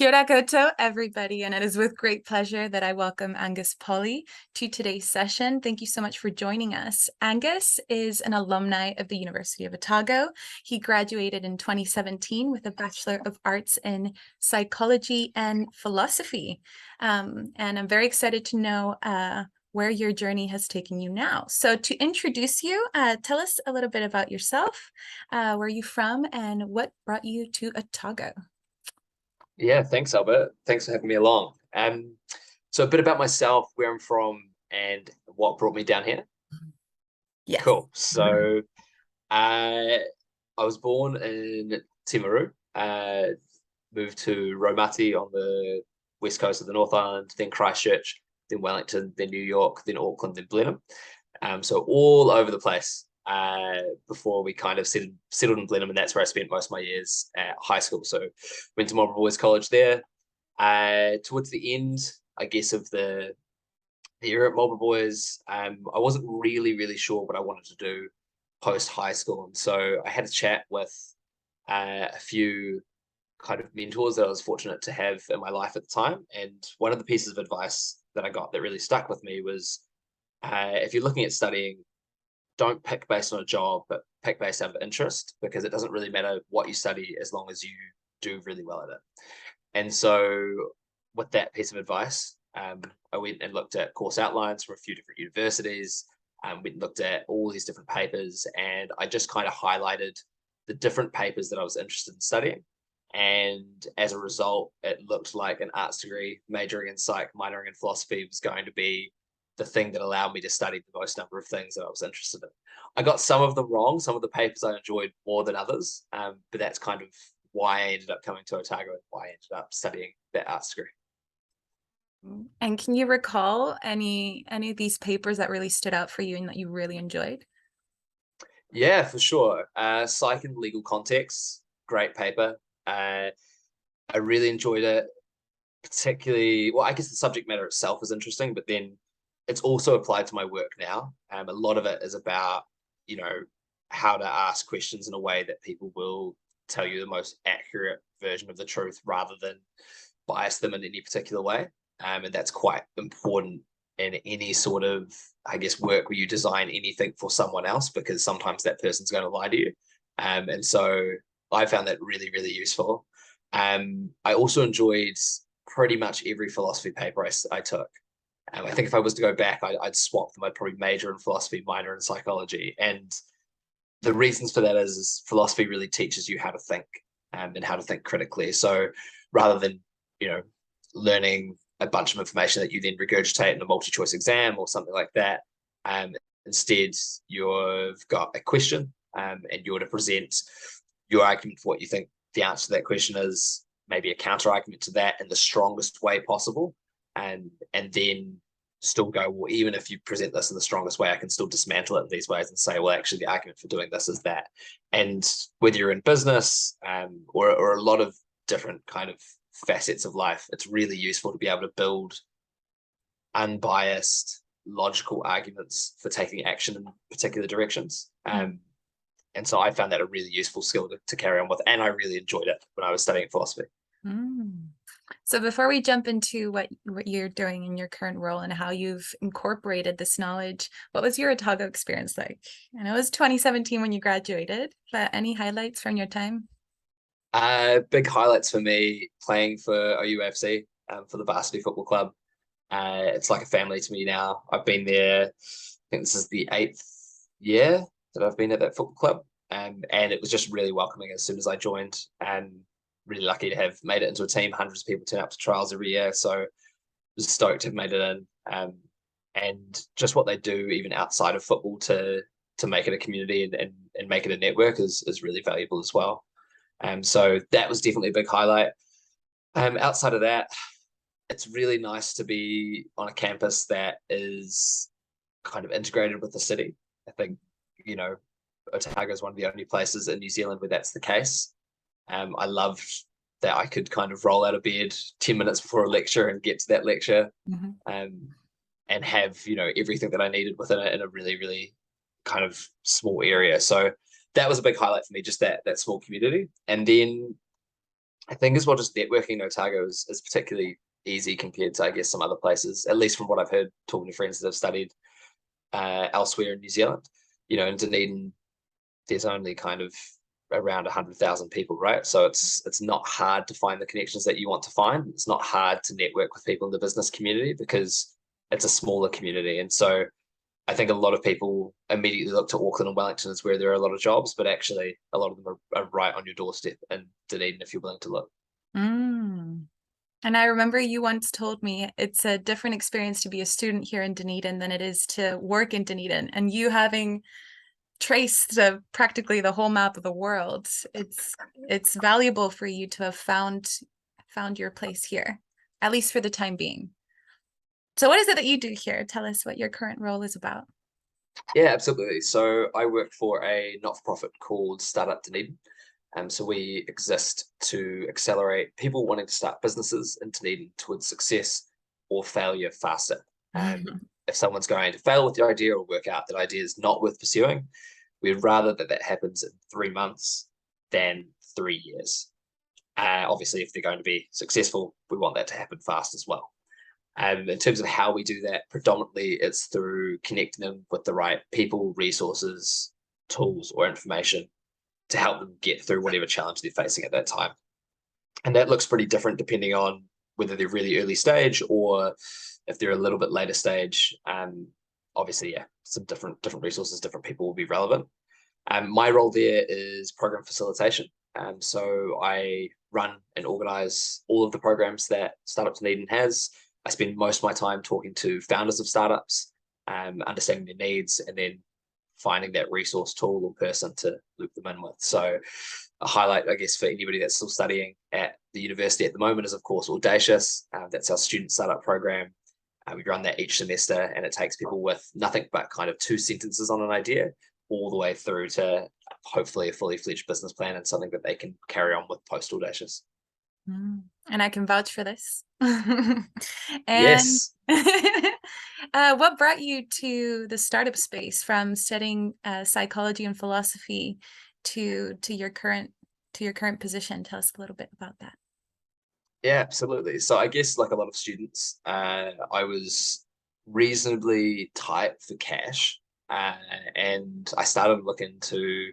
Kia ora koutou, everybody, and it is with great pleasure that I welcome Angus Pauley to today's session. Thank you so much for joining us. Angus is an alumni of the University of Otago. He graduated in 2017 with a Bachelor of Arts in Psychology and Philosophy. And I'm very excited to know where your journey has taken you now. So to introduce you, tell us a little bit about yourself, where are you from, and what brought you to Otago? Yeah, thanks, Albert. Thanks for having me along. So a bit about myself, where I'm from, and what brought me down here. Yes. Cool. So I was born in Timaru, moved to Raumati on the west coast of the North Island, then Christchurch, then Wellington, then New York, then Auckland, then Blenheim. So all over the place before we kind of settled in Blenheim, and that's where I spent most of my years at high school. So went to Marlborough Boys College there. Towards the end, I guess, of the era at Marlborough Boys, I wasn't really sure what I wanted to do post high school, and so I had a chat with a few kind of mentors that I was fortunate to have in my life at the time. And one of the pieces of advice that I got that really stuck with me was, if you're looking at studying, don't pick based on a job, but pick based out of interest, because it doesn't really matter what you study as long as you do really well at it. And so with that piece of advice, I went and looked at course outlines from a few different universities, went and looked at all these different papers, and I just kind of highlighted the different papers that I was interested in studying. And as a result, it looked like an arts degree, majoring in psych, minoring in philosophy, was going to be the thing that allowed me to study the most number of things that I was interested in. I got some of them wrong. Some of the papers I enjoyed more than others, but that's kind of why I ended up coming to Otago and why I ended up studying that arts degree. And can you recall any of these papers that really stood out for you and that you really enjoyed? Yeah, for sure. Psych and legal context, great paper. I really enjoyed it, particularly, well, I guess the subject matter itself is interesting, but then it's also applied to my work now. A lot of it is about, you know, how to ask questions in a way that people will tell you the most accurate version of the truth rather than bias them in any particular way. And that's quite important in any sort of, I guess, work where you design anything for someone else, because sometimes that person's going to lie to you. And so I found that really useful. I also enjoyed pretty much every philosophy paper I took. I think if I was to go back, I'd swap them. I'd probably major in philosophy, minor in psychology. And the reasons for that is philosophy really teaches you how to think, and how to think critically. So rather than, learning a bunch of information that you then regurgitate in a multi-choice exam or something like that, instead you've got a question, and you're to present your argument for what you think the answer to that question is, maybe a counter argument to that in the strongest way possible, and then still go, well, even if you present this in the strongest way, I can still dismantle it in these ways and say, well, actually the argument for doing this is that. And whether you're in business, or a lot of different kind of facets of life, it's really useful to be able to build unbiased logical arguments for taking action in particular directions. And so I found that a really useful skill to carry on with, and I really enjoyed it when I was studying philosophy. So before we jump into what you're doing in your current role and how you've incorporated this knowledge, what was your Otago experience like? I know it was 2017 when you graduated, but any highlights from your time? Big highlights for me, playing for OUFC, for the varsity football club. It's like a family to me now. I've been there, I think this is the 8th year that I've been at that football club. And it was just really welcoming as soon as I joined, and really lucky to have made it into a team. Hundreds of people turn up to trials every year. So I was stoked to have made it in. And just what they do, even outside of football, to make it a community and make it a network is really valuable as well. So that was definitely a big highlight. Outside of that, it's really nice to be on a campus that is kind of integrated with the city. I think, Otago is one of the only places in New Zealand where that's the case. I loved that I could kind of roll out of bed 10 minutes before a lecture and get to that lecture, and have, everything that I needed within it in a really kind of small area. So that was a big highlight for me, just that small community. And then I think as well, just networking in Otago is particularly easy compared to, I guess, some other places, at least from what I've heard talking to friends that have studied elsewhere in New Zealand. In Dunedin, there's only kind of around 100,000 people, right? So it's not hard to find the connections that you want to find. It's not hard to network with people in the business community because it's a smaller community. And so I think a lot of people immediately look to Auckland and Wellington as where there are a lot of jobs, but actually a lot of them are right on your doorstep in Dunedin if you're willing to look. Mm. And I remember you once told me it's a different experience to be a student here in Dunedin than it is to work in Dunedin. And you having traced practically the whole map of the world, it's valuable for you to have found your place here, at least for the time being. So what is it that you do here? Tell us what your current role is about. Yeah, absolutely. So I work for a not-for-profit called Startup Dunedin. So we exist to accelerate people wanting to start businesses in Dunedin towards success or failure faster. If someone's going to fail with the idea or work out that idea is not worth pursuing, we'd rather that happens in 3 months than 3 years. Obviously, if they're going to be successful, we want that to happen fast as well. In terms of how we do that, predominantly it's through connecting them with the right people, resources, tools, or information to help them get through whatever challenge they're facing at that time. And that looks pretty different depending on whether they're really early stage or if they're a little bit later stage. Obviously, yeah, some different resources, different people will be relevant. My role there is program facilitation. So I run and organize all of the programs that Startup Dunedin has. I spend most of my time talking to founders of startups, understanding their needs, and then finding that resource tool or person to loop them in with. So a highlight, I guess, for anybody that's still studying at the university at the moment is, of course, Audacious. That's our student startup program. We run that each semester, and it takes people with nothing but kind of 2 sentences on an idea all the way through to hopefully a fully fledged business plan and something that they can carry on with post Audacious. And I can vouch for this. And Yes. what brought you to the startup space from studying psychology and philosophy to your current position? Tell us a little bit about that. Yeah, absolutely. So I guess like a lot of students, I was reasonably tight for cash, and I started to look into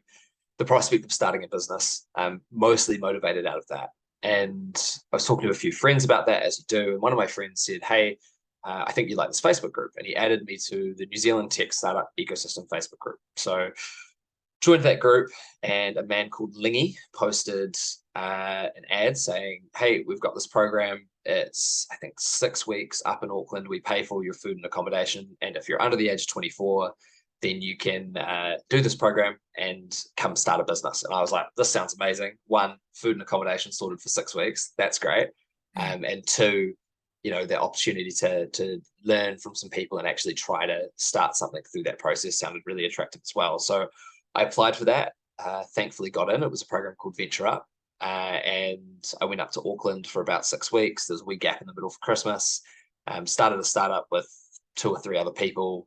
the prospect of starting a business, mostly motivated out of that. And I was talking to a few friends about that, as you do. And one of my friends said, "Hey, I think you like this Facebook group," and he added me to the New Zealand Tech Startup Ecosystem Facebook group. So joined that group, and a man called Lingy posted an ad saying, "Hey, we've got this program. It's, I think, 6 weeks up in Auckland. We pay for all your food and accommodation. And if you're under the age of 24, then you can do this program and come start a business." And I was like, this sounds amazing. 1, food and accommodation sorted for 6 weeks. That's great. And 2, the opportunity to learn from some people and actually try to start something through that process sounded really attractive as well. So I applied for that, thankfully got in. It was a program called Venture Up. And I went up to Auckland for about 6 weeks. There was a wee gap in the middle for Christmas. Started a startup with 2 or 3 other people.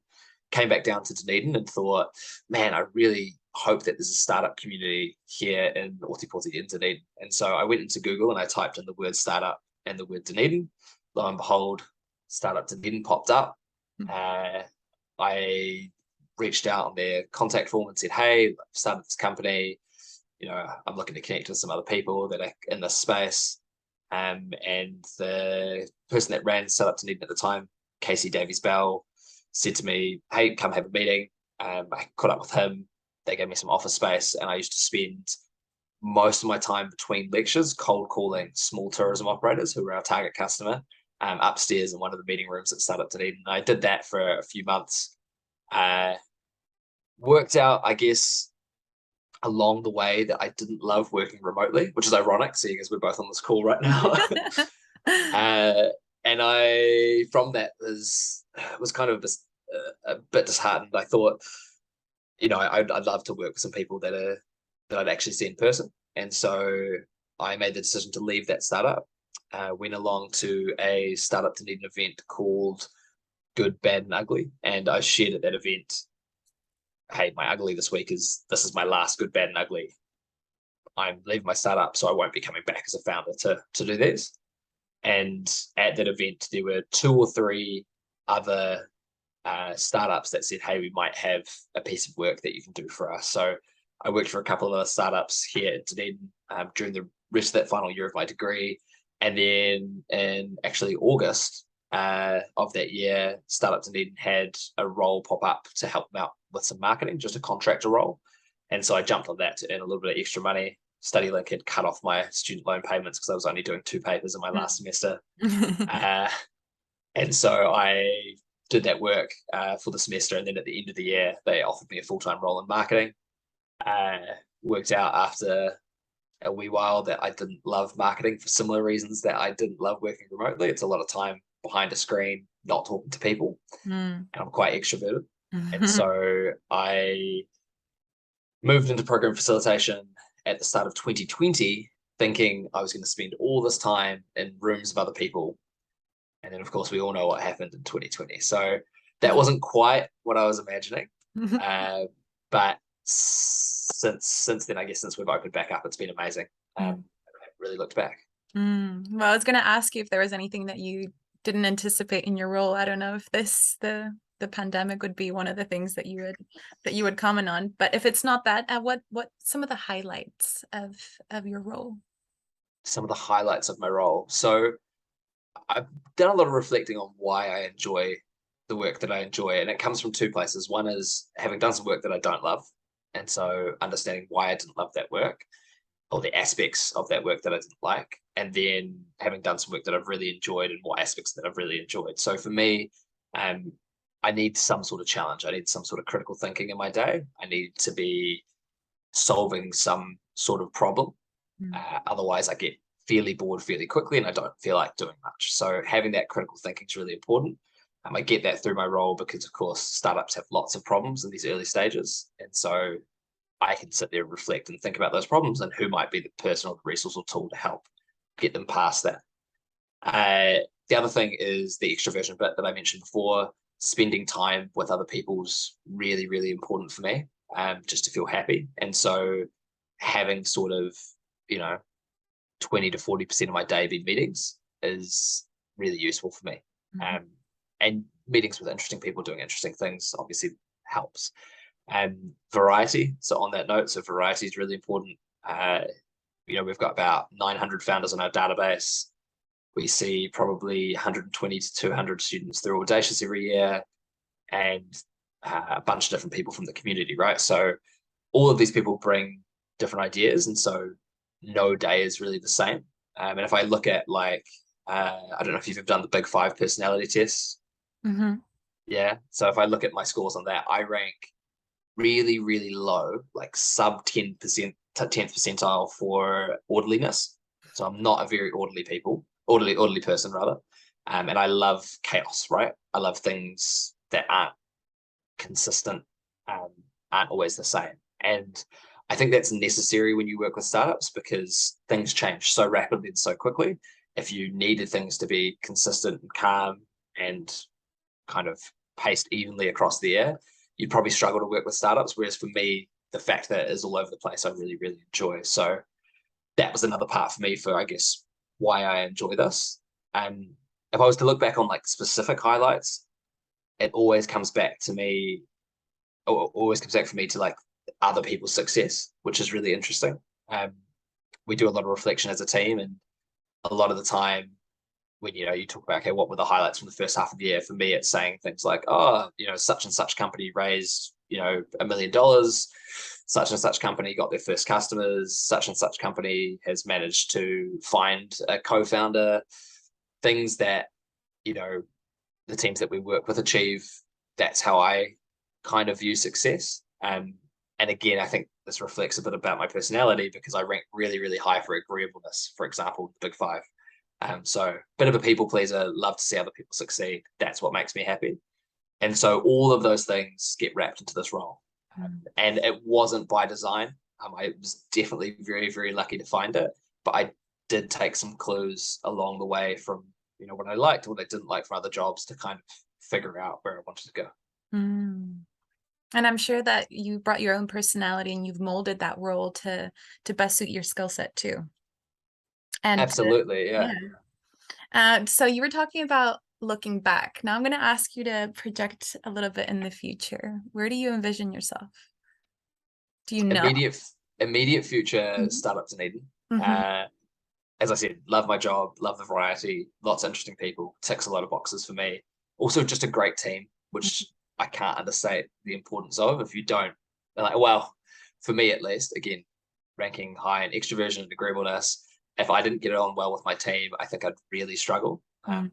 Came back down to Dunedin and thought, man, I really hope that there's a startup community here in Ōtepoti in Dunedin. And so I went into Google and I typed in the word startup and the word Dunedin. Lo and behold, Startup Dunedin popped up. I reached out on their contact form and said, "Hey, I've started this company. I'm looking to connect with some other people that are in this space." And the person that ran Startup Dunedin at the time, Casey Davies Bell, said to me, "Hey, come have a meeting." I caught up with him. They gave me some office space, and I used to spend most of my time between lectures cold calling small tourism operators who were our target customer upstairs in one of the meeting rooms at Startup Dunedin. I did that for a few months. Worked out, I guess, along the way that I didn't love working remotely, which is ironic, seeing as we're both on this call right now. And I, from that, was kind of a bit disheartened. I thought, I'd love to work with some people that I'd actually see in person. And so I made the decision to leave that startup. Went along to a Startup Dunedin event called Good, Bad, and Ugly. And I shared at that event, "Hey, my ugly this week is, this is my last good, bad, and ugly. I'm leaving my startup, so I won't be coming back as a founder to do this. And at that event, there were 2 or 3 other startups that said, hey, we might have a piece of work that you can do for us. So I worked for a couple of other startups here in Dunedin during the rest of that final year of my degree. And then in actually August of that year, Startup Dunedin had a role pop up to help them out with some marketing, just a contractor role. And so I jumped on that to earn a little bit of extra money. StudyLink had cut off my student loan payments because I was only doing 2 papers in my last semester. Uh, and so I did that work for the semester. And then at the end of the year, they offered me a full-time role in marketing. Uh, Worked out after a wee while that I didn't love marketing for similar reasons that I didn't love working remotely. It's a lot of time behind a screen, not talking to people. And I'm quite extroverted. And so I moved into program facilitation at the start of 2020, thinking I was going to spend all this time in rooms of other people. And then, of course, we all know what happened in 2020. So that wasn't quite what I was imagining. But since then, I guess since we've opened back up, it's been amazing. I haven't really looked back. Well, I was going to ask you if there was anything that you didn't anticipate in your role. I don't know if the pandemic would be one of the things that you would comment on. But if it's not that, what some of the highlights of your role? Some of the highlights of my role. So I've done a lot of reflecting on why I enjoy the work that I enjoy, and it comes from 2 places. One is having done some work that I don't love, and so understanding why I didn't love that work, or the aspects of that work that I didn't like, and then having done some work that I've really enjoyed and what aspects that I've really enjoyed. So for me, I need some sort of challenge. I need some sort of critical thinking in my day. I need to be solving some sort of problem. Otherwise, I get fairly bored fairly quickly and I don't feel like doing much. So having that critical thinking is really important. I get that through my role because, of course, startups have lots of problems in these early stages. And so I can sit there and reflect and think about those problems and who might be the person or the resource or tool to help get them past that. The other thing is the extroversion bit that I mentioned before. Spending time with other people's really, really important for me, just to feel happy. And so having sort of, 20 to 40% of my day be meetings is really useful for me. And meetings with interesting people doing interesting things obviously helps. Variety. So on that note, so variety is really important. We've got about 900 founders on our database. We see probably 120 to 200 students through Audacious every year, and a bunch of different people from the community, right? So all of these people bring different ideas, and so no day is really the same. And if I look at I don't know if you've ever done the Big 5 personality tests. Yeah. So if I look at my scores on that, I rank really, really low, like sub 10%, 10th percentile for orderliness. So I'm not a very orderly person rather. And I love chaos, right? I love things that aren't consistent, aren't always the same. And I think that's necessary when you work with startups because things change so rapidly and so quickly. If you needed things to be consistent and calm and kind of paced evenly across the year, you'd probably struggle to work with startups. Whereas for me, the fact that it is all over the place, I really, really enjoy. So that was another part for me for, I guess, why I enjoy this. And if I was to look back on specific highlights, it always comes back to me, or always comes back for me to other people's success, which is really interesting. We do a lot of reflection as a team, and a lot of the time when you talk about, okay, what were the highlights from the first half of the year? For me, it's saying things like, such and such company raised $1 million, such and such company got their first customers, such and such company has managed to find a co-founder. Things that the teams that we work with achieve. That's how I kind of view success. And again, I think this reflects a bit about my personality because I rank really, really high for agreeableness, for example, the Big 5. So a bit of a people pleaser, love to see other people succeed. That's what makes me happy. And so all of those things get wrapped into this role. And it wasn't by design. I was definitely very, very lucky to find it, but I did take some clues along the way from, what I liked, what I didn't like from other jobs to kind of figure out where I wanted to go. And I'm sure that you brought your own personality and you've molded that role to best suit your skill set too. And Absolutely, yeah. yeah. So you were talking about looking back. Now I'm going to ask you to project a little bit in the future. Where do you envision yourself? Do you know? Immediate immediate future, Mhm. Startup Dunedin. Mhm. As I said, love my job, love the variety, lots of interesting people, ticks a lot of boxes for me. Also, just a great team, which I can't understate the importance of. If you don't, like, well, for me at least, again, ranking high in extroversion and agreeableness, if I didn't get on well with my team, I think I'd really struggle.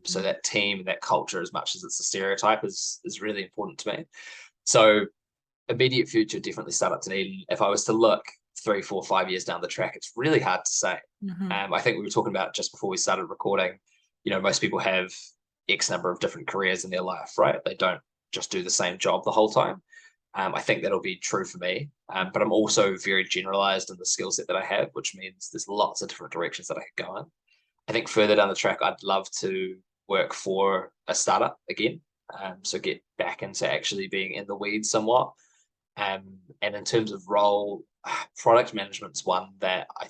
So Mhm. that team, that culture, as much as it's a stereotype, is really important to me. So immediate future, definitely Startup Dunedin. If I was to look 3, 4, 5 years down the track, it's really hard to say. Mhm. I think we were talking about just before we started recording, most people have X number of different careers in their life, right? They don't just do the same job the whole time. I think that'll be true for me. But I'm also very generalized in the skill set that I have, which means there's lots of different directions that I could go in. I think further down the track, I'd love to work for a startup again. So get back into actually being in the weeds somewhat. And in terms of role, product management's one that I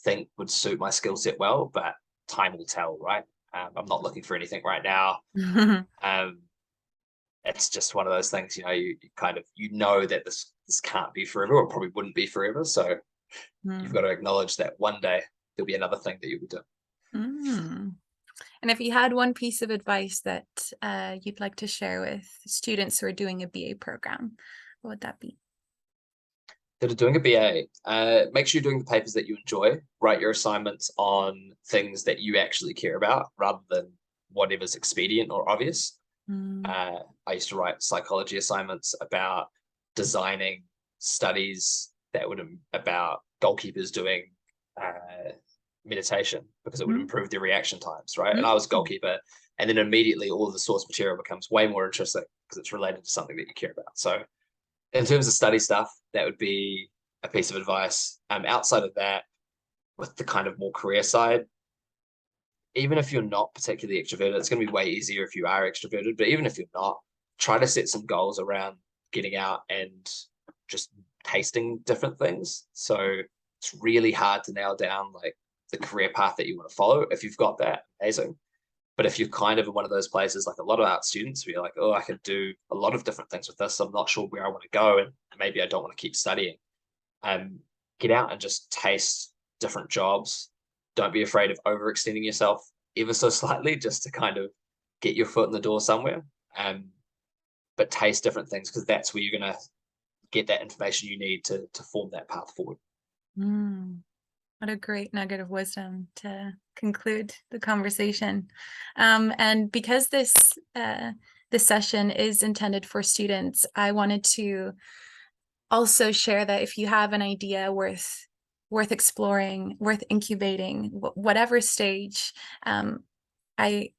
think would suit my skill set well, but time will tell, right? I'm not looking for anything right now. Um, it's just one of those things, you kind of that this can't be forever, or probably wouldn't be forever. So you've Mhm. got to acknowledge that one day there'll be another thing that you'll be doing. Mm. And if you had one piece of advice that you'd like to share with students who are doing a BA program, what would that be? That are doing a BA, make sure you're doing the papers that you enjoy. Write your assignments on things that you actually care about rather than whatever's expedient or obvious. Mm. I used to write psychology assignments about designing studies that would about goalkeepers doing meditation because it would Mm. improve their reaction times, right? And I was a Mm. goalkeeper, and then immediately all of the source material becomes way more interesting because it's related to something that you care about. So in terms of study stuff, that would be a piece of advice. Outside of that, with the kind of more career side, even if you're not particularly extroverted, it's going to be way easier if you are extroverted. But even if you're not, try to set some goals around getting out and just tasting different things. So it's really hard to nail down like the career path that you want to follow. If you've got that, amazing. But if you're kind of in one of those places, like a lot of art students, where you're like, oh, I can do a lot of different things with this. I'm not sure where I want to go, and maybe I don't want to keep studying. Um, get out and just taste different jobs. Don't be afraid of overextending yourself ever so slightly, just to kind of get your foot in the door somewhere. But taste different things because that's where you're gonna get that information you need to form that path forward. Mm. What a great nugget of wisdom to conclude the conversation. And because this session is intended for students, I wanted to also share that if you have an idea worth exploring, worth incubating, whatever stage, I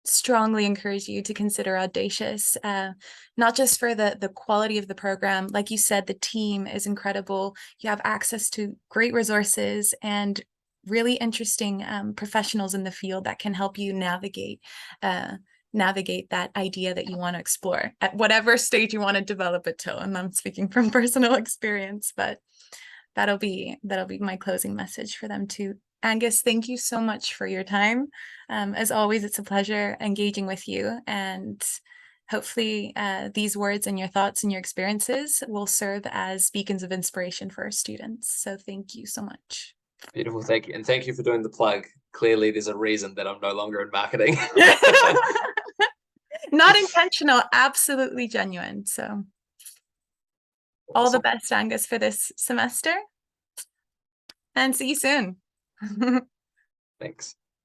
strongly encourage you to consider Audacious, not just for the quality of the program. Like you said, the team is incredible. You have access to great resources and really interesting professionals in the field that can help you navigate that idea that you want to explore at whatever stage you want to develop it to. And I'm speaking from personal experience, but that'll be my closing message for them too. Angus, thank you so much for your time. As always, it's a pleasure engaging with you, and hopefully these words and your thoughts and your experiences will serve as beacons of inspiration for our students. So thank you so much. Beautiful, thank you, and thank you for doing the plug. Clearly, there's a reason that I'm no longer in marketing. Not intentional, absolutely genuine. So all the Awesome. best, Angus, for this semester, and see you soon. Thanks.